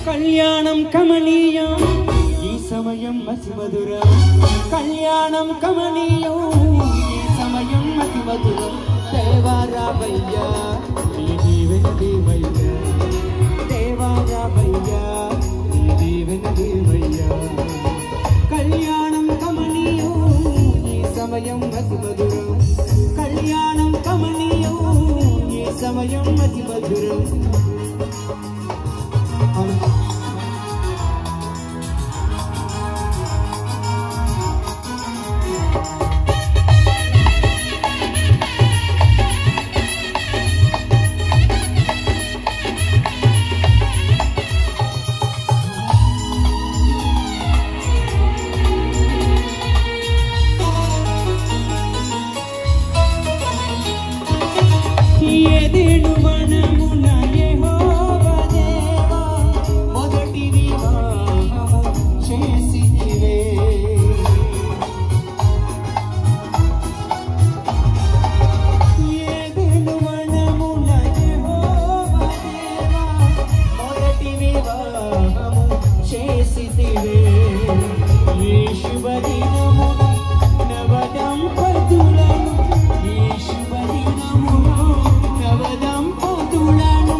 కళ్యాణం కమనీయం ఈ సమయం అతి మధురం కళ్యాణం కమనీయం ఈ సమయం అతి మధురం దేవా రావయ్యా నీ దీవెన దేవయ్యా దేవా రావయ్యా నీ దీవెన దేవయ్యా కళ్యాణం కమనీయం ఈ సమయం అతి మధురం కళ్యాణం కమనీయం ఈ సమయం అతి మధురం ఏదేను వనమున యెహోవా దేవా మొదటి వివాహము చేసితివే ఏదేను వనమున యెహోవా దేవా మొదటి వివాహము చేసితివే ఈ శుభదినమున నవదంపతులను ఈ శుభదినమున నవదంపతులను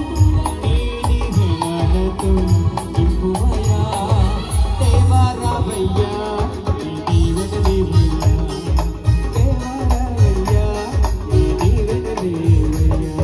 నీ దీవెనలతో నింపువయ్యా దేవా రావయ్యా నీ దీవెన దేవయ్యా దేవా రావయ్యా నీ దీవెన దేవయ్యా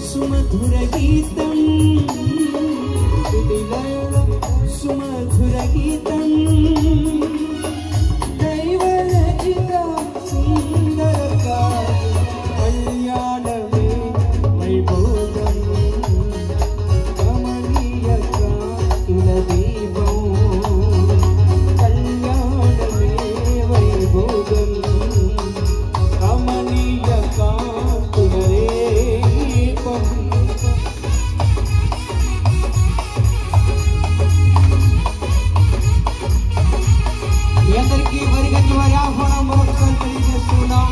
సుమధుర గీతం గీతం దైవ రచిత సుందర కళ్యాణమే వైభోగం కమనీయ కాంతుల దీపం కళ్యాణమే వైభోగం కమనీయ కాంతుల దీపం. మీ అందరికీ మరిగంటి వారి ఆహ్వానం మరొకసారి తెలియజేస్తున్నాం.